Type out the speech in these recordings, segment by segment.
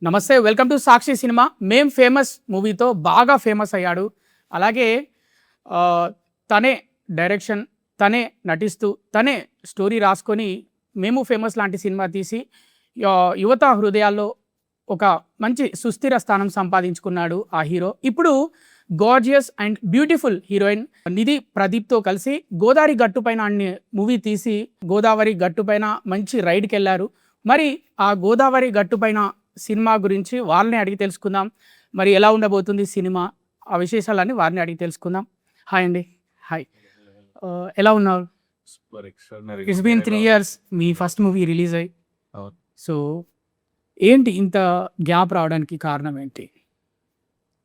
నమస్తే, welcome to Sakshi cinema. మేం famous మూవీతో బాగా ఫేమస్ అయ్యాడు. అలాగే తనే డైరెక్షన్, తనే నటిస్తూ, తనే స్టోరీ రాసుకొని మేము ఫేమస్ లాంటి సినిమా తీసి యువత హృదయాల్లో ఒక మంచి సుస్థిర స్థానం సంపాదించుకున్నాడు ఆ హీరో. ఇప్పుడు గార్జియస్ అండ్ బ్యూటిఫుల్ హీరోయిన్ నిధి ప్రదీప్తో కలిసి గోదావరి గట్టుపైన అనే మూవీ తీసి గోదావరి గట్టుపైన మంచి రైడ్కి వెళ్ళారు. మరి ఆ గోదావరి గట్టుపైన సినిమా గురించి వాళ్ళని అడిగి తెలుసుకుందాం. మరి ఎలా ఉండబోతుంది సినిమా, ఆ విశేషాలన్నీ వారిని అడిగి తెలుసుకుందాం. హాయ్ అండి. హాయ్, ఎలా ఉన్నారు? ఇట్స్ బీన్ 3 years మీ ఫస్ట్ మూవీ రిలీజ్ అయ్యి. సో ఏంటి ఇంత గ్యాప్ రావడానికి కారణం ఏంటి?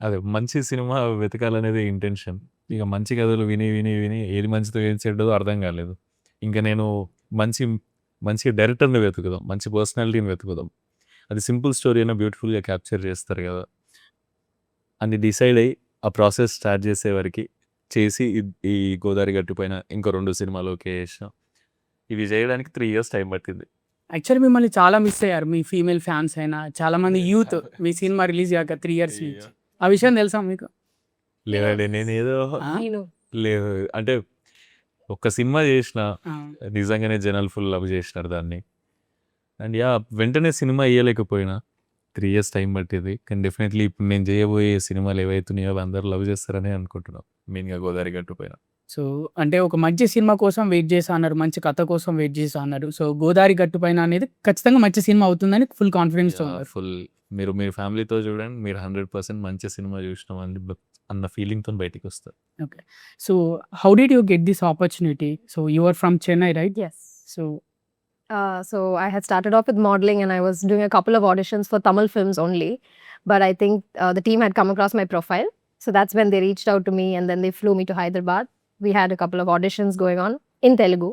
అదే మంచి సినిమా వెతకాలనేది ఇంటెన్షన్. ఇక మంచి కథలు విని విని విని ఏది మంచిదో ఏది చెడ్డదో అర్థం కాలేదు. ఇంకా నేను మంచి డైరెక్టర్ని వెతుకుదాం, మంచి పర్సనాలిటీని వెతుకుదాం. అది సింపుల్ స్టోరీ అయినా బ్యూటిఫుల్గా క్యాప్చర్ చేస్తారు కదా అని డిసైడ్ అయ్యి ఆ ప్రాసెస్ స్టార్ట్ చేసే వరకు చేసి ఈ గోదావరి గట్టు పైన ఇంకో 2 సినిమాలు ఓకే చేసాం. ఇవి చేయడానికి 3 years టైం పట్టింది. యాక్చువల్లీ మిమ్మల్ని చాలా మిస్ అయ్యారు మీ ఫీమేల్ ఫ్యాన్స్ అయినా, చాలా మంది యూత్ మీ సినిమా రిలీజ్ అయ్యాక 3 years నుంచి. ఆ విషయం తెలుసా మీకు? లేదండి, నేను ఏదో లేదు అంటే ఒక్క సినిమా చేసిన నిజంగానే జనాలు ఫుల్ లవ్ చేసినారు దాన్ని. అండ్ వెంటనే సినిమా వేయలేకపోయినా 3 years టైం పట్టింది. కానీ డెఫినెట్లీ ఇప్పుడు నేను చేయబోయే సినిమాలు ఏవైతున్నాయో అవి అందరూ లవ్ చేస్తారని అనుకుంటున్నాం, మెయిన్గా గోదావరి గట్టు పైన. సో అంటే ఒక మంచి సినిమా కోసం వెయిట్ చేసా అన్నారు, మంచి కథ కోసం వెయిట్ చేసా అన్నారు. సో గోదావరి గట్టు పైన అనేది ఖచ్చితంగా మంచి సినిమా అవుతుందని ఫుల్ కాన్ఫిడెన్స్ ఉన్నారు. ఫుల్ మీరు ఫ్యామిలీతో చూడండి, మీరు 100% మంచి సినిమా చూసినాం అన్న ఫీలింగ్తో బయటికి వస్తారు. Okay, so how did you get this opportunity? So you are from Chennai, right? Yes. So So I had started off with modeling and I was doing a couple of auditions for Tamil films only. But I think the team had come across my profile. So that's when they reached out to me and then they flew me to Hyderabad. We had a couple of auditions going on in Telugu.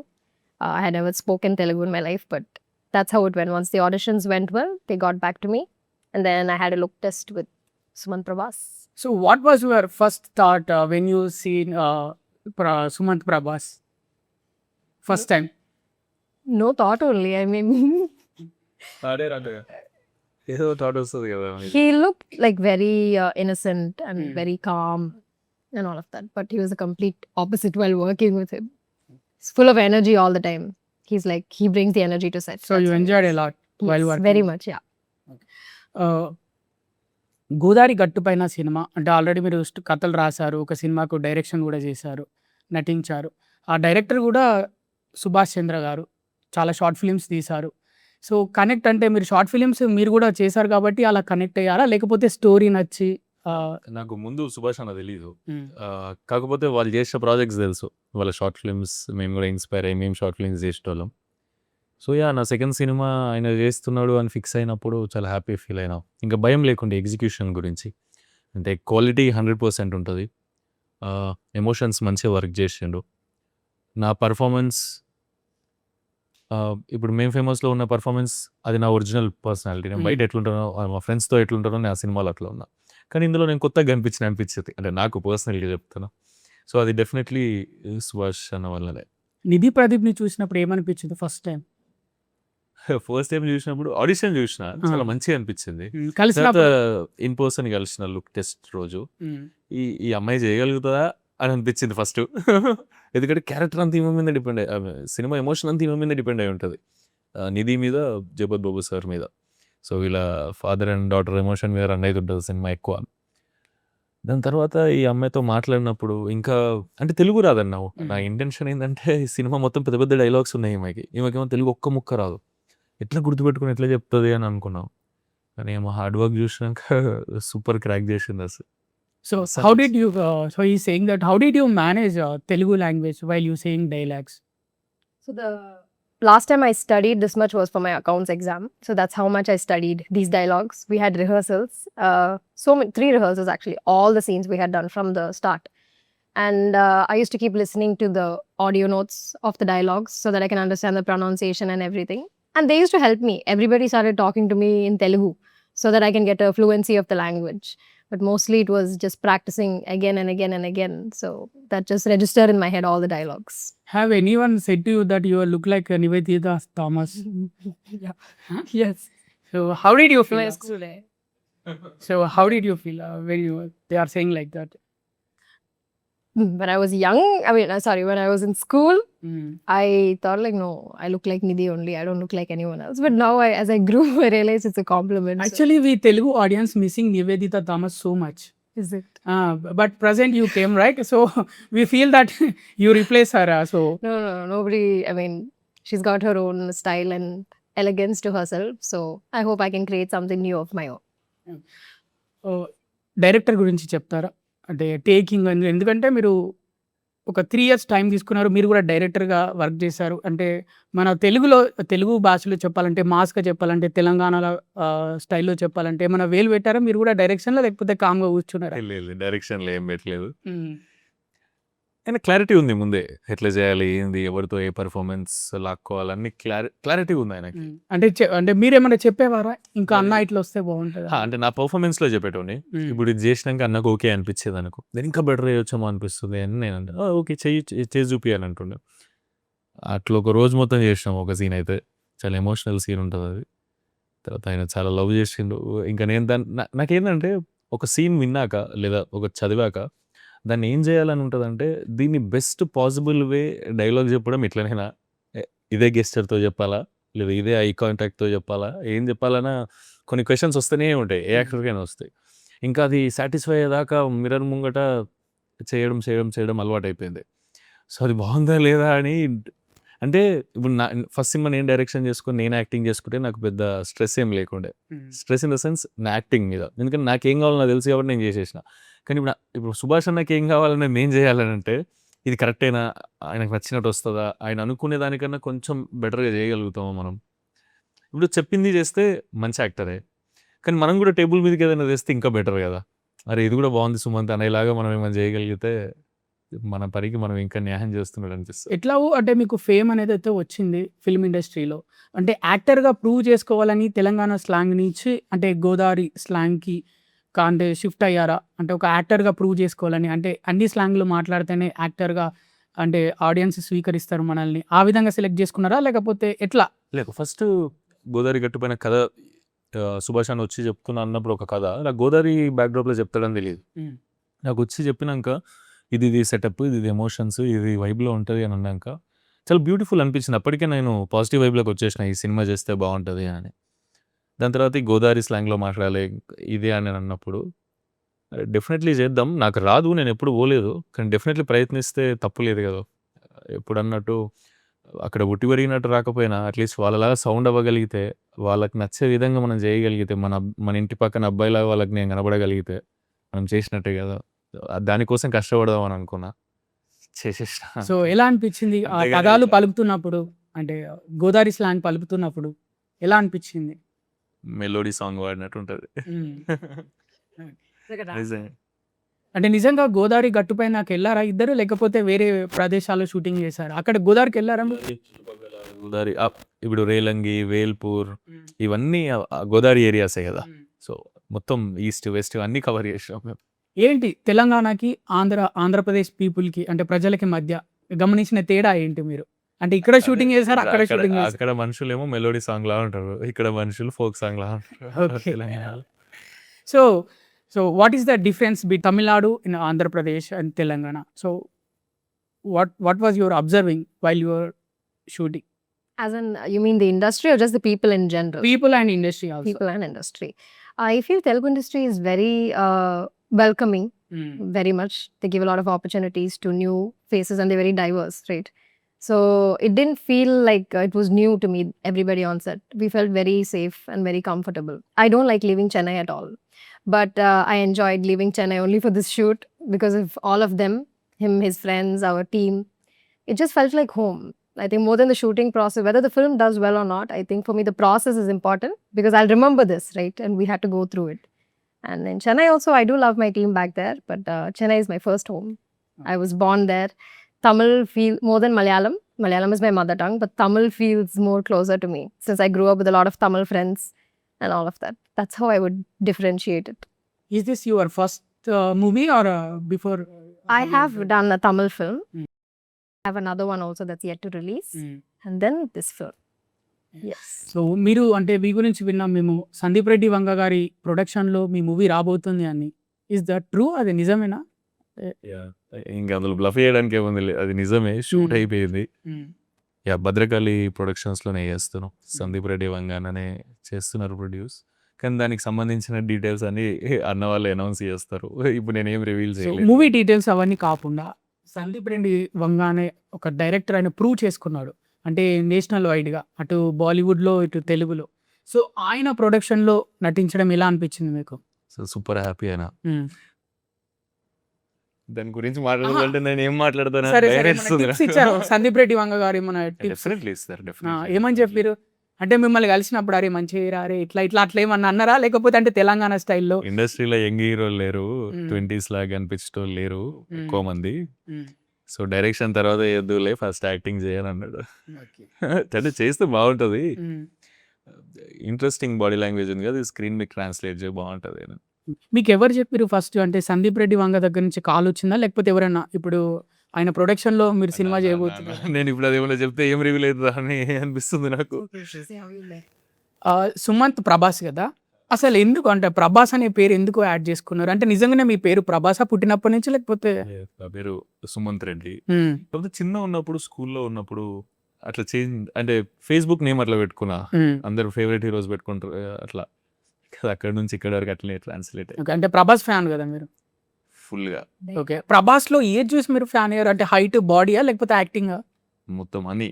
I had never spoken Telugu in my life, but that's how it went. Once the auditions went well, they got back to me. And then I had a look test with Sumant Prabhas. So what was your first thought when you seen Sumanth Prabhas first time? No thought only. I mean, ఏదో thought వస్తుంది కదా. he looked like very innocent and very calm and all of that. But he was a complete opposite while working with him. He's full of energy all the time. He's like, he brings the energy to set. So you enjoyed a lot while Yes, working? very much, yeah. Godavari గట్టు పైన cinema అంటే already మీరు కథలు రాశారు, ఒక సినిమాకు direction కూడా చేశారు, నటించారు. ఆ డైరెక్టర్ కూడా సుభాష్ చంద్ర గారు, చాలా షార్ట్ ఫిలిమ్స్ తీశారు. సో కనెక్ట్ అంటే మీరు షార్ట్ ఫిలిమ్స్ మీరు కూడా చేశారు కాబట్టి అలా కనెక్ట్ అయ్యారా, లేకపోతే స్టోరీ నచ్చి? నాకు ముందు సుభాష్ అన్న తెలీదు, కాకపోతే వాళ్ళు చేసిన ప్రాజెక్ట్స్ తెలుసు, వాళ్ళ షార్ట్ ఫిల్మ్స్ మేము కూడా ఇన్స్పైర్ అయ్యి మేము షార్ట్ ఫిల్మ్స్ చేసేటోళ్ళం. సో నా సెకండ్ సినిమా ఆయన చేస్తున్నాడు అని ఫిక్స్ అయినప్పుడు చాలా హ్యాపీ ఫీల్ అయినా. ఇంకా భయం లేకుండే ఎగ్జిక్యూషన్ గురించి, అంటే క్వాలిటీ 100% ఉంటుంది, ఎమోషన్స్ మంచిగా వర్క్ చేసిండు. నా పర్ఫార్మెన్స్ ఇప్పుడు మేము ఫేమస్లో ఉన్న పర్ఫార్మెన్స్ అది నా ఒరిజినల్ పర్సనాలిటీ. నేను బయట ఎట్లుంటానో, మా ఫ్రెండ్స్తో ఎట్లుంటానో నేను ఆ సినిమాలో అట్లా ఉన్నా. కానీ ఇందులో నేను కొత్తగా అనిపించింది, అంటే నాకు పర్సనల్గా చెప్తాను. సో అది డెఫినెట్లీ సుభాష్ అన్న వల్లనే. నిధి ప్రదీప్ని చూసినప్పుడు ఏమనిపించింది ఫస్ట్ టైం? ఫస్ట్ టైం చూసినప్పుడు ఆడిషన్ చూసిన, చాలా మంచిగా అనిపించింది. కలిసిన ఇన్ పర్సన్ కలిసిన లుక్ టెస్ట్ రోజు ఈ అమ్మాయి చేయగలుగుతుందా అని అనిపించింది ఫస్ట్. ఎందుకంటే క్యారెక్టర్ అంతా ఈమె మీద డిపెండ్ అయ్యి, సినిమా ఎమోషన్ అంతా ఈమె మీద డిపెండ్ అయి ఉంటుంది, నిధి మీద, జగపత్ బాబు సార్ మీద. సో వీళ్ళ ఫాదర్ అండ్ డాటర్ ఎమోషన్ మీద రన్ అవుతుంటుంది సినిమా ఎక్కువ. దాని తర్వాత ఈ అమ్మాయితో మాట్లాడినప్పుడు ఇంకా అంటే తెలుగు రాదన్నావు. నా ఇంటెన్షన్ ఏంటంటే ఈ సినిమా మొత్తం పెద్ద పెద్ద డైలాగ్స్ ఉన్నాయి ఈమెకేమో తెలుగు ఒక్క ముక్క రాదు, ఎట్లా గుర్తుపెట్టుకుని ఎట్లా చెప్తుంది అని అనుకున్నాం. కానీ ఏమో హార్డ్ వర్క్ చూసినాక సూపర్ క్రాక్ చేసింది అసలు. So how did you so he's saying that how did you manage Telugu language while you saying dialects? So the last time I studied this much was for my accounts exam. So that's how much I studied these dialogues. We had rehearsals, 3 rehearsals actually, all the scenes we had done from the start. And I used to keep listening to the audio notes of the dialogues so that I can understand the pronunciation and everything. And they used to help me. Everybody started talking to me in Telugu so that I can get a fluency of the language. But mostly it was just practicing again and again and again. So that just registered in my head, all the dialogues. Have anyone said to you that you look like Nivedita Thomas? Yeah. Huh? Yes. So how did you feel? My school day. So how did you feel when they are saying like that? When I was young, when I was in school, Mm. I thought like, no, I look like Nidhi only. I don't look like anyone else. But now, as I grew, I realized it's a compliment. So- Actually, we Telugu audience missing Nivedita Thomas so much. is it? But present you came, right? So we feel that you replace her. So No, nobody. I mean, she's got her own style and elegance to herself. So I hope I can create something new of my own. Director గురించి చెప్తారా? అంటే taking ఎందుకంటే మీరు ఒక 3 years time తీసుకున్నారు. మీరు కూడా డైరెక్టర్గా వర్క్ చేశారు. అంటే మన తెలుగు భాషలో చెప్పాలంటే మాస్గా చెప్పాలంటే తెలంగాణలో స్టైల్లో చెప్పాలంటే ఏమైనా వేలు పెట్టారా మీరు కూడా డైరెక్షన్లో, లేకపోతే కామ్గా కూర్చున్నారా? లేదు డైరెక్షన్లో ఏం పెట్టలేదు. అయినా క్లారిటీ ఉంది ముందే, ఎట్లా చేయాలి, ఏంది, ఎవరితో ఏ పర్ఫార్మెన్స్ లాక్కోవాలని క్లారిటీ ఉంది ఆయనకి. అంటే మీరేమైనా చెప్పేవారా ఇంకా అన్న ఇట్లా వస్తే బాగుంటుంది? అంటే నా పర్ఫార్మెన్స్లో చెప్పేటోని. ఇప్పుడు ఇది చేసినాక అన్నకు ఓకే అనిపించేది అనుకో, నేను ఇంకా బెటర్ చేయొచ్చేమో అనిపిస్తుంది అని నేను అంటే ఓకే చేసి చూపించాలి అంటుండే. అట్లా ఒక రోజు మొత్తం చేసినాం ఒక సీన్ అయితే, చాలా ఎమోషనల్ సీన్ ఉంటుంది అది. తర్వాత ఆయన చాలా లవ్ చేసిండు. ఇంకా నేను నాకేంటంటే ఒక సీన్ విన్నాక లేదా ఒక చదివాక దాన్ని ఏం చేయాలని ఉంటుందంటే, దీన్ని బెస్ట్ పాసిబుల్ వే డైలాగ్ చెప్పడం ఇట్లనేనా, ఇదే గెస్చర్తో చెప్పాలా, లేదా ఇదే ఐ కాంటాక్ట్తో చెప్పాలా, ఏం చెప్పాలన్నా కొన్ని క్వశ్చన్స్ వస్తూనే ఉంటాయి, ఏ యాక్టర్కైనా వస్తాయి. ఇంకా అది సాటిస్ఫై అయ్యేదాకా మిర్రర్ ముంగట చేయడం అలవాటు అయిపోయింది. సో అది బాగుందా లేదా అని, అంటే ఇప్పుడు ఫస్ట్ సినిమా నేను డైరెక్షన్ చేసుకుని నేను యాక్టింగ్ చేసుకుంటే నాకు పెద్ద స్ట్రెస్ ఏం లేకుండే. స్ట్రెస్ ఇన్ ద సెన్స్ నా యాక్టింగ్ మీద, ఎందుకంటే నాకేం కావాలో నాకు తెలుసు కాబట్టి నేను చేసేసిన. కానీ ఇప్పుడు సుభాష్ అన్నకి ఏం కావాలని నేను చేయాలని అంటే, ఇది కరెక్టేనా, ఆయనకు నచ్చినట్టు వస్తుందా, ఆయన అనుకునే దానికన్నా కొంచెం బెటర్గా చేయగలుగుతామా మనం. ఇప్పుడు చెప్పింది చేస్తే మంచి యాక్టరే, కానీ మనం కూడా టేబుల్ మీదకి ఏదైనా తెస్తే ఇంకా బెటర్ కదా. అరే ఇది కూడా బాగుంది సుమంత్ అనేలాగా మనం ఏమైనా చేయగలిగితే మన పనికి మనం ఇంకా న్యాయం చేస్తున్నాడు అనిపిస్తుంది. ఎట్లా అంటే మీకు ఫేమ్ అనేది అయితే వచ్చింది ఫిల్మ్ ఇండస్ట్రీలో, అంటే యాక్టర్గా ప్రూవ్ చేసుకోవాలని తెలంగాణ స్లాంగ్ నుంచి అంటే గోదావరి స్లాంగ్కి అంటే షిఫ్ట్ అయ్యారా? అంటే ఒక యాక్టర్గా ప్రూవ్ చేసుకోవాలని, అంటే అన్ని స్లాంగ్లు మాట్లాడితేనే యాక్టర్గా అంటే ఆడియన్స్ స్వీకరిస్తారు మనల్ని, ఆ విధంగా సెలెక్ట్ చేసుకున్నారా లేకపోతే ఎట్లా? లేక ఫస్ట్ గోదావరి గట్టుపైన కథ సుభాష్ అని వచ్చి చెప్తున్నా అన్నప్పుడు ఒక కథ నాకు గోదావరి బ్యాక్డ్రాప్లో చెప్తాడని తెలియదు. నాకు వచ్చి చెప్పినాక ఇది సెటప్, ఇది ఎమోషన్స్, ఇది వైబ్లో ఉంటుంది అని అన్నాక చాలా బ్యూటిఫుల్ అనిపించింది. అప్పటికే నేను పాజిటివ్ వైబ్లోకి వచ్చేసిన, ఈ సినిమా చేస్తే బాగుంటుంది అని. దాని తర్వాత ఈ గోదావరి స్లాంగ్లో మాట్లాడాలి ఇదే అని అన్నప్పుడు డెఫినెట్లీ చేద్దాం. నాకు రాదు, నేను ఎప్పుడు పోలేదు, కానీ డెఫినెట్లీ ప్రయత్నిస్తే తప్పు లేదు కదా. ఎప్పుడు అన్నట్టు అక్కడ ఉట్టి పెరిగినట్టు రాకపోయినా అట్లీస్ట్ వాళ్ళలాగా సౌండ్ అవ్వగలిగితే, వాళ్ళకి నచ్చే విధంగా మనం చేయగలిగితే, మన ఇంటి పక్కన అబ్బాయిలాగా వాళ్ళకి నేను కనబడగలిగితే మనం చేసినట్టే కదా. దానికోసం కష్టపడదాం అని అనుకున్నా, చేసేసిన. సో ఎలా అనిపించింది ఆ అంతేగాని పదాలు పలుకుతున్నప్పుడు, అంటే గోదావరి స్లాంగ్ పలుకుతున్నప్పుడు ఎలా అనిపించింది? మెలోడీ సాంగ్ వాడినట్టు ఉంటుంది. నిజంగా. అంటే నిజంగా గోదావరి గట్టుపైనకి వెళ్ళారా ఇద్దరు, లేకపోతే వేరే ప్రదేశాల్లో షూటింగ్ చేశారా? అక్కడ గోదావరికి వెళ్ళారా? గోదావరి ఇప్పుడు రేలంగి, వేల్పూర్ ఇవన్నీ గోదావరి ఏరియాసే కదా. సో మొత్తం ఈస్ట్ వెస్ట్ అన్నీ కవర్ చేసాం మేము. ఏంటి తెలంగాణకి ఆంధ్రప్రదేశ్ పీపుల్కి అంటే ప్రజలకి మధ్య గమనించిన తేడా ఏంటి మీరు? అంటే ఇక్కడ షూటింగ్ చేశారు, అక్కడ షూటింగ్ చేశారు. అక్కడ మనుషులేమో మెలోడీ సాంగ్ లా ఉంటారు, ఇక్కడ మనుషులు ఫోక్ సాంగ్ లా ఉంటారు. Okay. తెలంగాణలో. So what is the difference between Tamil Nadu in Andhra Pradesh and Telangana? So what was your observing while you were shooting? As in, you mean the industry or just the people in general? People and industry also. People and industry. I feel Telugu industry is very welcoming, very much. They give a lot of opportunities to new faces and they're very diverse, right? So it didn't feel like it was new to me, everybody on set. We felt very safe and very comfortable. I don't like leaving Chennai at all. But I enjoyed leaving Chennai only for this shoot because of all of them, him, his friends, our team. It just felt like home. I think more than the shooting process, whether the film does well or not, I think for me the process is important because I'll remember this, right? And we had to go through it. And in Chennai also, I do love my team back there, but Chennai is my first home. I was born there. Tamil feel more than Malayalam. Malayalam is my mother tongue, but Tamil feels more closer to me since I grew up with a lot of Tamil friends and all of that. That's how I would differentiate it. Is this your first movie or before? I have done a Tamil film. I have another one also that's yet to release. And then this film. Yes. So మీరు అంటే మీ గురించి విన్నాం మేము, సందీప్ రెడ్డి వంగ గారి ప్రొడక్షన్లో మీ movie రాబోతుంది అని. Is that true? అది నిజమేనా? ఇంకా అందులో బ్లఫ్ చేయడానికి ఏముంది, అది నిజమే. Shoot Hmm. అయిపోయింది. భద్రకాళి ప్రొడక్షన్స్లోనే చేస్తున్నాం. సందీప్ రెడ్డి వంగాననే చేస్తున్నారు ప్రొడ్యూస్. కానీ దానికి సంబంధించిన డీటెయిల్స్ అన్ని అన్న వాళ్ళు అనౌన్స్ చేస్తారు. ఇప్పుడు నేనేం రివీల్ సో చేయలేదు. మూవీ డీటెయిల్స్ అవన్నీ కాకుండా సందీప్ రెడ్డి వంగ అనే ఒక డైరెక్టర్ ఆయన ప్రూవ్ చేసుకున్నాడు. అంటే నేషనల్ వైడ్గా, అటు బాలీవుడ్లో ఇటు తెలుగులో. సో ఆయన ప్రొడక్షన్లో నటించడం ఎలా అనిపించింది మీకు? సో సూపర్ హ్యాపీ అయినా. దాని గురించి మాట్లాడాలంటే నేను ఏం మాట్లాడతాను, సరే భయం సరే, వేస్తుంది. టిప్స్ ఇచ్చారు సందీప్ రెడ్డి వంగ గారు ఏమైనా టిప్స్? డెఫినెట్లీ ఇస్తారు, డెఫినెట్లీ. ఏమని చెప్పారు? అంటే మిమ్మల్ని కలిసినప్పుడు అరే మంచిగా అరే ఇట్లా ఇట్లా అట్లా ఏమన్నా అన్నారా, లేకపోతే అంటే తెలంగాణ స్టైల్లో? ఇండస్ట్రీలో యంగ్ హీరోలు లేరు, Hmm. 20s లాగా కనిపించడం లేరు Hmm. ఎక్కువ మంది. సో డైరెక్షన్ తర్వాత ఏదులే, ఫస్ట్ యాక్టింగ్ చేయాలన్నాడు. అంటే చేస్తే బాగుంటుంది, ఇంట్రెస్టింగ్ బాడీ లాంగ్వేజ్ ఉంది కదా, స్క్రీన్ మీకు ట్రాన్స్లేట్ చేయ బాగుంటుంది. మీకు ఎవరు చెప్పారు ఫస్ట్? అంటే సందీప్ రెడ్డి వంగ దగ్గర నుంచి కాల్ వచ్చిందా, లేకపోతే ఎవరైనా ఇప్పుడు ఆయన ప్రొడక్షన్లో మీరు సినిమా చేయబోతున్నారు? నేను ఇప్పుడు అది ఏమైనా చెప్తే ఏం రివీల్ అవుతుందా అని అనిపిస్తుంది నాకు. సుమంత్ ప్రభాస్ కదా, అసలు ఎందుకు అంటే ప్రభాస్ అనే పేరు ఎందుకు యాడ్ చేసుకున్నారు? అంటే నిజంగానే మీ పేరు ప్రభాసా పుట్టినప్పటి నుంచి, లేకపోతే? నా పేరు సుమంత్ రెడ్డి. మ్మ్. కాకపోతే చిన్న ఉన్నప్పుడు, స్కూల్లో ఉన్నప్పుడు అట్లా చేంజ్, అంటే ఫేస్బుక్ నేమ్ అట్లా పెట్టుకున్నా. మ్మ్. అందరు ఫేవరెట్ హీరోస్ పెట్టుకుంటారు అట్లా, అక్కడ నుంచి ఇక్కడ వరకు అట్లనే ట్రాన్స్లేట్ ఓకే, అంటే ప్రభాస్ ఫ్యాన్ కదా మీరు? ఫుల్గా ఓకే, ప్రభాస్లో ఏది చూసి మీరు ఫ్యాన్ అయ్యారు? అంటే హైట్, బాడీయా, లేకపోతే యాక్టింగ్? మొత్తం అని.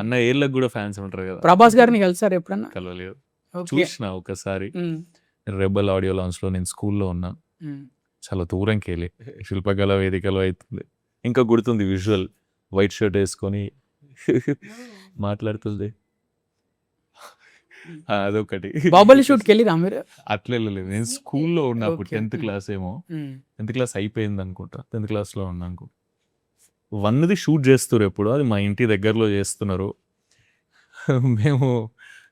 అన్న ఏళ్ళకి కూడా ఫ్యాన్స్ ఉంటారు కదా. ప్రభాస్ గారిని కలిసారు ఎప్పుడన్నా? కలవలేదు, ఓకే. చూసిన ఒకసారి మ్మ్. Rebel audio లాంచ్లో. నేను స్కూల్లో ఉన్నా, మ్మ్. చాలా దూరంకి వెళ్ళి శిల్పకళ వేదికలో అవుతుంది. ఇంకా గుర్తుంది విజువల్, వైట్ షర్ట్ వేసుకొని మాట్లాడుతుంది. అదొకటి. బాహుబలి షూట్కి వెళ్ళిరా మీరు? అట్లా వెళ్ళలేదు, నేను స్కూల్లో ఉన్నప్పుడు ఓకే. 10th క్లాస్ ఏమో, మ్మ్. 10th క్లాస్ అయిపోయింది అనుకుంటా, 10th క్లాస్లో ఉన్నాను. 1ది షూట్ చేస్తారు ఎప్పుడు, అది మా ఇంటి దగ్గరలో చేస్తున్నారు. మేము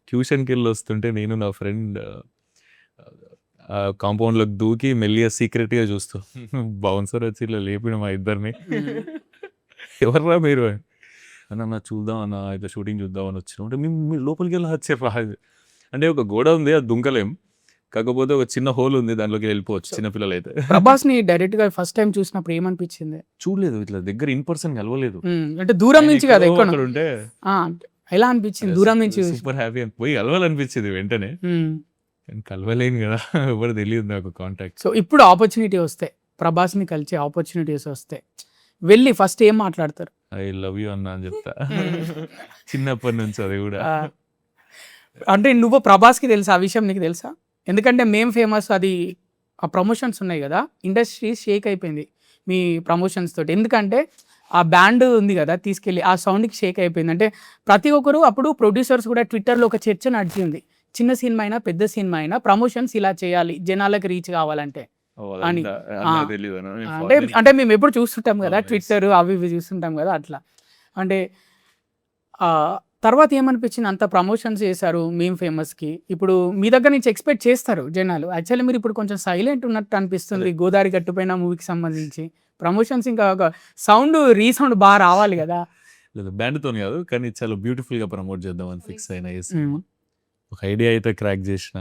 ట్యూషన్కి వెళ్ళి వస్తుంటే నేను నా ఫ్రెండ్ కాంపౌండ్లోకి దూకి మెల్లిగా సీక్రెట్గా చూస్తూ బౌన్సర్ వచ్చి ఇలా లేపిన మా ఇద్దరిని. ఎవర్రా మీరు అన్న, చూద్దాం అన్న, ఇట్లా షూటింగ్ చూద్దాం అని వచ్చినాం. అంటే మేము లోపలికి వెళ్ళి వచ్చారు. అంటే ఒక గోడ ఉంది, అది దుంకలేం, కాకపోతే ఒక చిన్న హోల్ ఉంది, దాంట్లోకి వెళ్ళిపోవచ్చు చిన్నపిల్లలు అయితే. ప్రభాస్ని డైరెక్ట్ గా ఫస్ట్ టైం చూసినప్పుడు ఏమనిపించింది? చూడలేదు, ఇట్లా దగ్గర ఇన్ పర్సన్ కలవలేదు. అంటే దూరం నుంచి కదా, ఎక్కడ అక్కడ ఉంటే ఎలా అనిపించింది దూరం నుంచి చూసి? సూపర్ హ్యాపీ, పోయి కలవాలనిపించింది వెంటనే, కానీ కలవలేను కదా, ఎవరు తెలియదు నాకు కాంటాక్ట్. సో ఇప్పుడు ఆపర్చునిటీ వస్తే, ప్రభాస్ని కలిసే ఆపర్చునిటీస్ వస్తే వెళ్ళి ఫస్ట్ ఏం మాట్లాడతారు? ఐ లవ్ యూ అన్న అని చెప్తా. చిన్నప్పటి నుంచి అది కూడా. అంటే నువ్వు ప్రభాస్కి తెలుసా ఆ విషయం, నీకు తెలుసా? ఎందుకంటే మేం ఫేమస్, అది ఆ ప్రమోషన్స్ ఉన్నాయి కదా, ఇండస్ట్రీ షేక్ అయిపోయింది మీ ప్రమోషన్స్ తోటి. ఎందుకంటే ఆ బ్యాండ్ ఉంది కదా తీసుకెళ్ళి, ఆ సౌండ్కి షేక్ అయిపోయింది. అంటే ప్రతి ఒక్కరు అప్పుడు ప్రొడ్యూసర్స్ కూడా ట్విట్టర్లో ఒక చర్చ నడిచింది, చిన్న సినిమా అయినా పెద్ద సినిమా అయినా ప్రమోషన్స్ ఇలా చేయాలి జనాలకు రీచ్ కావాలంటే అని. అంటే మేము ఎప్పుడు చూస్తుంటాం కదా ట్విట్టర్ అవి ఇవి చూస్తుంటాం కదా అట్లా. అంటే తర్వాత ఏమనిపించింది, అంత ప్రమోషన్స్ చేశారు మేము ఫేమస్కి, ఇప్పుడు మీ దగ్గర నుంచి ఎక్స్పెక్ట్ చేస్తారు జనాలు. యాక్చువల్లీ మీరు ఇప్పుడు కొంచెం సైలెంట్ ఉన్నట్టు అనిపిస్తుంది గోదావరి గట్టుపైన మూవీకి సంబంధించి. ప్రమోషన్స్ ఇంకా ఒక సౌండ్ రీసౌండ్ బాగా రావాలి కదా. లేదు, బ్యాండ్తో కాదు, కానీ చాలా బ్యూటిఫుల్గా ప్రమోట్ చేద్దామని ఫిక్స్ అయినా. ఒక ఐడియా అయితే క్రాక్ చేసిన,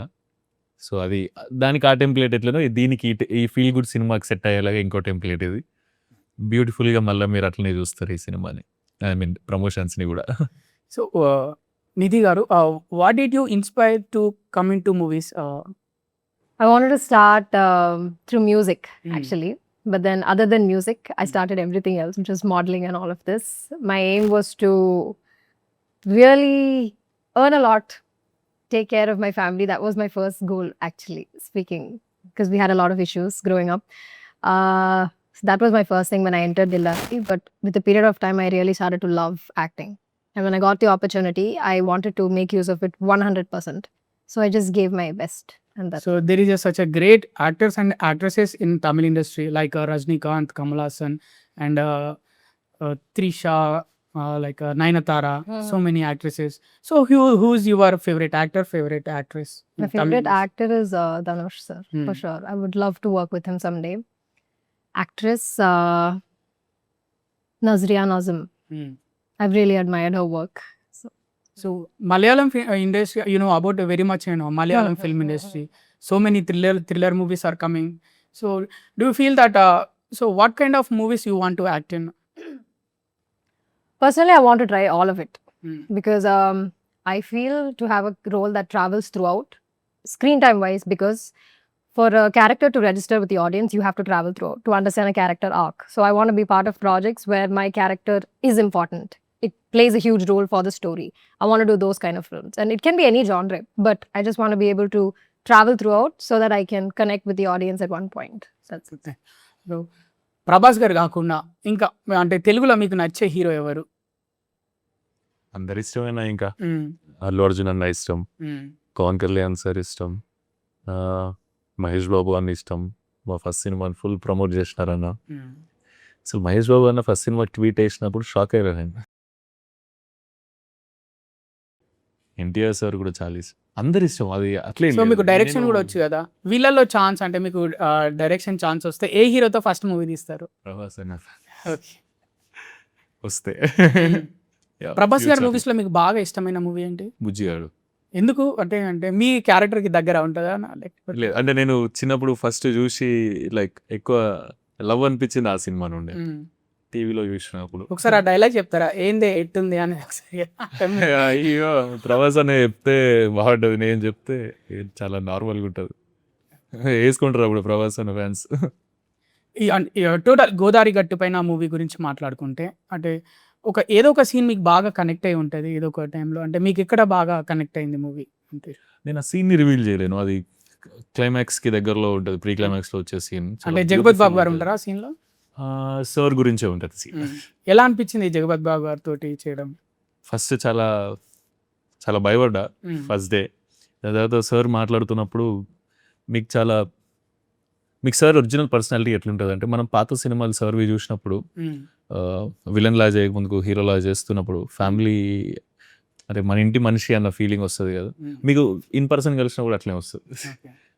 సో అది దానికి ఆ టెంప్లెట్ ఎట్లనో దీనికి ఈ ఫీల్ గుడ్ సినిమాకి సెట్ అయ్యేలాగా ఇంకో టెంప్లెట్ ఇది. బ్యూటిఫుల్గా మళ్ళీ మీరు అట్లనే చూస్తారు ఈ సినిమాని, ఐ మీన్ ప్రమోషన్స్ని కూడా. సో నిధి గారు, what did you inspire to come in to movies? I wanted to start through music, Mm. actually. But then, other than music, I started everything else, which was modeling and all of this. My aim was to really earn a lot, take care of my family. That was my first goal, actually, speaking, because we had a lot of issues growing up. So that was my first thing when I entered the industry. But with the period of time, I really started to love acting. And when I got the opportunity, I wanted to make use of it 100%. So I just gave my best. And that's So there is such a great actors and actresses in Tamil industry like Rajnikant, Kamal Haasan, and Trisha, like Nayanthara. So many actresses. So who's your favorite actor, favorite actress? in my Tamil favorite industry? actor is Dhanush sir, for Hmm. sure. I would love to work with him someday. Actress Nazriya Nazim. Hmm. I've really admired her work. So So Malayalam industry, you know about very much, you know, Malayalam film industry. So many thriller movies are coming. So do you feel that? So what kind of movies you want to act in? Personally, I want to try all of it Mm. because I feel to have a role that travels throughout, screen time wise, because for a character to register with the audience, you have to travel throughout to understand a character arc. So I want to be part of projects where my character is important. It plays a huge role for the story. I want to do those kind of films. And it can be any genre, but I just want to be able to travel throughout so that I can connect with the audience at one point. That's it. So Prabhas గారు కాకుండా ఇంకా అంటే తెలుగులో మీకు నచ్చే hero ఎవరు? అందరి ఇష్టమేనా ఇంకా Mm. అల్లు అర్జున్ అన్న ఇష్టం, Mm. పవన్ కళ్యాణ్ సార్ ఇష్టం, మహేష్ బాబు అన్న ఇష్టం. మా ఫస్ట్ సినిమాని ఫుల్ ప్రమోట్ చేసినారన్న. Mm. అసలు మహేష్ బాబు అన్న ఫస్ట్ సినిమా ట్వీట్ వేసినప్పుడు షాక్ అయ్యాను నేను. ఎన్టీఆర్ సార్ కూడా చాలా ఇష్టం, అందరి ఇష్టం. అది అట్లే సో మీకు డైరెక్షన్ కూడా వచ్చు కదా, వీళ్ళల్లో ఛాన్స్ అంటే మీకు డైరెక్షన్ ఛాన్స్ వస్తే ఏ హీరోతో ఫస్ట్ మూవీ తీస్తారు? ప్రభాస్ అన్న Okay. వస్తే Yeah, ప్రభాస్ గారి future. మూవీస్ లో మీకు బాగా ఇష్టమైన మూవీ ఏంటి? బుజ్జిగాడు. ఎందుకు అంటే అంటే మీ క్యారెక్టర్ కి దగ్గర ఉంటుందా లేకపోతే? లేదు అంటే నేను చిన్నప్పుడు ఫస్ట్ చూసి లైక్ ఎక్కువ లవ్ అనిపించింది ఆ సినిమా నుండి. Mm. టీవీలో చూసినప్పుడు ఒకసారి ఆ డైలాగ్ చెప్తారా, ఏంది ఎట్టుంది అని ఒకసారి? అయ్యో ప్రభాస్ అనే చెప్తే బాగుంటుంది, నేను చెప్తే చాలా నార్మల్గా ఉంటుంది. వేసుకుంటారు అప్పుడు ప్రభాస్ అనే ఫ్యాన్స్. టోటల్ గోదావరి గట్టు పైన మూవీ గురించి మాట్లాడుకుంటే అంటే ఏదో ఒక సీన్ మీకు బాగా కనెక్ట్ అయి ఉంటుంది ఏదో ఒక టైంలో, అంటే మీకు ఎక్కడ బాగా కనెక్ట్ అయింది మూవీ అంటే? నేను ఆ సీన్ని రివీల్ చేయలేను, అది క్లైమాక్స్ కి దగ్గరలో ఉంటుంది, ప్రీ క్లైమాక్స్ లో వచ్చే సీన్. అంటే జగపతి బాబు గారు ఉంటారా సీన్ లో? సార్ గురించే ఉంటుంది సీన్. ఎలా అనిపించింది జగపతి బాబు గారితో చేయడం? ఫస్ట్ చాలా చాలా భయపడ్డా ఫస్ట్ డే. తర్వాత సార్ మాట్లాడుతున్నప్పుడు మీకు సార్ ఒరిజినల్ పర్సనాలిటీ ఎట్లుంటుంది అంటే, మనం పాత సినిమాలు సార్వి చూసినప్పుడు విలన్ లా చేయకముందుకు హీరోలా చేస్తున్నప్పుడు ఫ్యామిలీ అంటే మన ఇంటి మనిషి అన్న ఫీలింగ్ వస్తుంది కదా, మీకు ఇన్ పర్సన్ కలిసినా కూడా అట్లే వస్తుంది.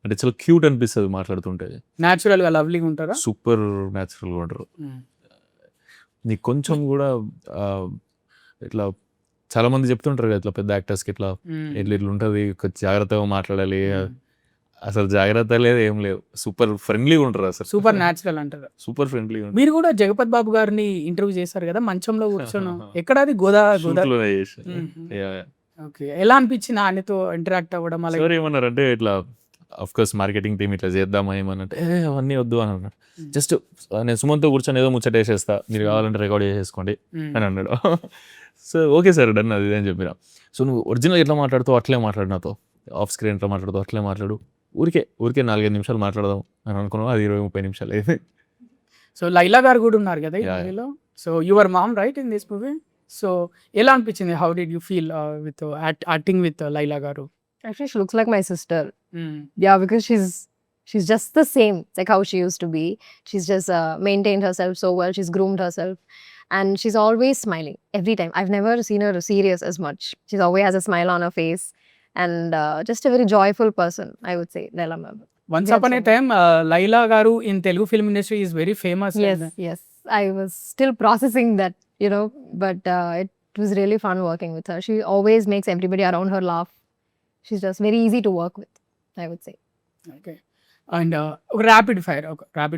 అంటే చాలా క్యూట్ అనిపిస్తుంది మాట్లాడుతుంటే, న్యాచురల్ గా లవ్లీగా ఉంటారా? సూపర్ న్యాచురల్గా ఉంటారు. నీకు కొంచెం కూడా ఇట్లా చాలా మంది చెప్తుంటారు కదా ఇట్లా పెద్ద యాక్టర్స్కి ఇట్లా ఇట్లా ఉంటుంది, కొంచెం జాగ్రత్తగా మాట్లాడాలి. అసలు జాగ్రత్త లేదు, ఏం లేదు, సూపర్ ఫ్రెండ్లీగా ఉంటారు. అసలు సూపర్ న్యాచురల్ అంటారు. సూపర్ ఫ్రెండ్లీగా ఉంటారు. మీరు కూడా జగపతి బాబు గారిని ఇంటర్వ్యూ చేశారు కదా మంచంలో కూర్చొని, ఎక్కడ అది? గోదావరి. షూట్లోనే చేసి. ఓకే, ఎలా అనిపించింది ఆయనతో ఇంటరాక్ట్ అవ్వడం? అలాగే సార్ ఏమన్నారంటే ఇట్లా ఆఫ్ కోర్స్ మార్కెటింగ్ టీమ్ ఇట్లా చేద్దామా ఏమనంటే అవన్నీ వద్దు అని అన్నాడు. జస్ట్ నేను సుమంతో కూర్చొని ఏదో ముచ్చట వేసేస్తా, మీరు కావాలంటే రికార్డ్ చేసేసుకోండి అని అన్నాడు. సో ఓకే సార్ డన్ అది అని చెప్పిన. సో నువ్వు ఒరిజినల్ ఎట్లా మాట్లాడుతావు అట్లే మాట్లాడు, నాతో ఆఫ్ స్క్రీన్ ఎట్లా మాట్లాడుతావు అట్లే మాట్లాడు, ఊరికే 4-5 నిమిషాలు మాట్లాడదాం అని అనుకున్నాం. అది 20-30 నిమిషాలు అయింది. సో లైలా గారు కూడా ఉన్నారు కదా ఈ మూవీలో. So your mom right in this movie. So ఎలా అనిపించింది? How did you feel with acting with Laila గారు? Actually, she looks like my sister. Yeah, because she's just the same, like how she used to be. She's just maintained herself so well. She's groomed herself, and she's always smiling every time. I've never seen her serious as much. She's always has a smile on her face, and just a very joyful person, I would say, Laila ma'am. Once upon a time, Laila garu in Telugu film industry is very famous. Yes. I was still processing that, but it was really fun working with her. She always makes everybody around her laugh. She's just very easy to work with, I would say. Okay, and ఒక rapid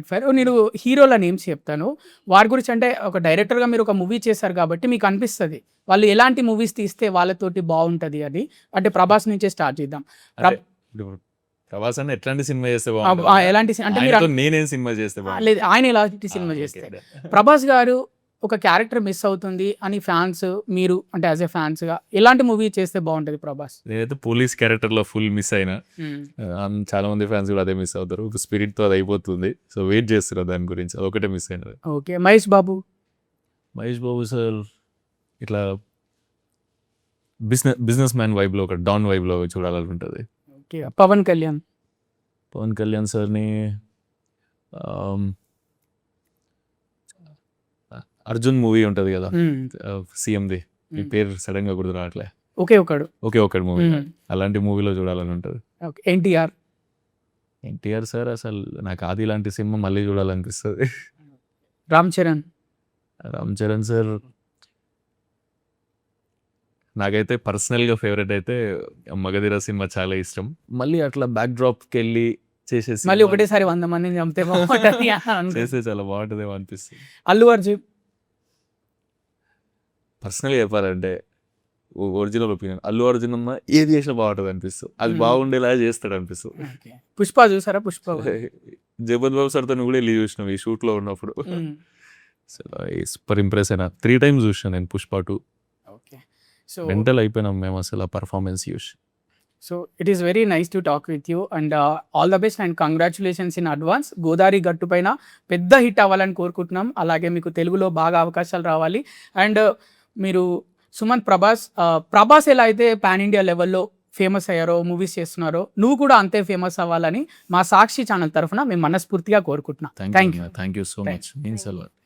fire నేను హీరోల names చెప్తాను, వారి గురించి. అంటే ఒక డైరెక్టర్గా మీరు ఒక మూవీ చేశారు కాబట్టి మీకు అనిపిస్తుంది వాళ్ళు ఎలాంటి మూవీస్ తీస్తే వాళ్ళతోటి బాగుంటుంది అది. అంటే ప్రభాస్ నుంచే స్టార్ట్ చేద్దాం. ప్రభాస్ అన్న ఎట్లాంటి సినిమా చేస్తే ఎలాంటి అంటే మీరు నేనేం సినిమా చేస్తే లేదు, ఆయన ఎలాంటి సినిమా చేస్తే ప్రభాస్ గారు ఒక క్యారెక్టర్ మిస్ అవుతుంది అని ఫ్యాన్స్, మీరు అంటే యాజ్ ఎ ఫ్యాన్స్ గా ఎలాంటి మూవీ చేస్తే బాగుంటది ప్రభాస్? నేనైతే పోలీస్ క్యారెక్టర్ లో ఫుల్ మిస్ అయినా, చాలా మంది ఫ్యాన్స్ కూడా అదే మిస్ అవుతారు. ఒక స్పిరిట్ తో అది అయిపోతుంది, సో వెయిట్ చేస్తున్నారు దాని గురించి, అదొకటే మిస్ అయినది. ఓకే, మహేష్ బాబు సార్ ఇట్లా బిజినెస్ మ్యాన్ వైబ్ లో, ఒక డాన్ వైబ్ లో చూడాలనుకుంటుంది. ఓకే, పవన్ కళ్యాణ్ సార్ని అర్జున్ మూవీ ఉంటది కదా సీఎంది, మీ పేరు సడన్ గా గుర్తు రావట్లే. ఒకే ఒకడు మూవీ, అలాంటి మూవీలో చూడాలని ఉంటుంది. ఎన్టీఆర్ సార్ అసలు నాకు ఆది లాంటి సినిమా మళ్ళీ చూడాలనిపిస్తుంది. రామ్ చరణ్ సార్ నాకైతే పర్సనల్గా ఫేవరెట్ అయితే మగధీర సినిమా చాలా ఇష్టం. మళ్ళీ అట్లా బ్యాక్ డ్రాప్కి వెళ్ళి చేసేసి మళ్ళీ ఒకటేసారి 100 మందిని చంపితే బాగుంటుంది అనుకో. చేస్తే చాలా బాగుంటుందేమో అనిపిస్తుంది. అల్లు అర్జున్ పర్సనల్గా చెప్పాలంటే ఒరిజినల్ ఒపీనియన్ అల్లు అర్జున్ అన్న ఏది చేసినా బాగుంటుంది అనిపిస్తుంది. అది Hmm. బాగుండేలా చేస్తాడు అనిపిస్తుంది. పుష్ప చూసారా? పుష్ప జగపతి బాబు సార్తో కూడా వెళ్ళి చూసినాం ఈ షూట్లో ఉన్నప్పుడు. Hmm. సూపర్ ఇంప్రెస్ అయినా 3 times చూసాను నేను పుష్ప 2. ఓకే. సో మెంటల్ అయిపోయినాం మేము అసలు ఆ పర్ఫార్మెన్స్ చూసి. So it is very nice to talk with you and all the best and congratulations in advance. Godavari గట్టు పైన పెద్ద హిట్ అవ్వాలని కోరుకుంటున్నాం. అలాగే మీకు తెలుగులో బాగా అవకాశాలు రావాలి. అండ్ మీరు సుమంత్ ప్రభాస్ ఎలా అయితే పాన్ ఇండియా లెవెల్లో ఫేమస్ అయ్యారో, మూవీస్ చేస్తున్నారో, నువ్వు కూడా అంతే ఫేమస్ అవ్వాలని మా సాక్షి ఛానల్ తరఫున మేము మనస్ఫూర్తిగా కోరుకుంటున్నాం. Thank you. Thank you so Thank much. Means a lot.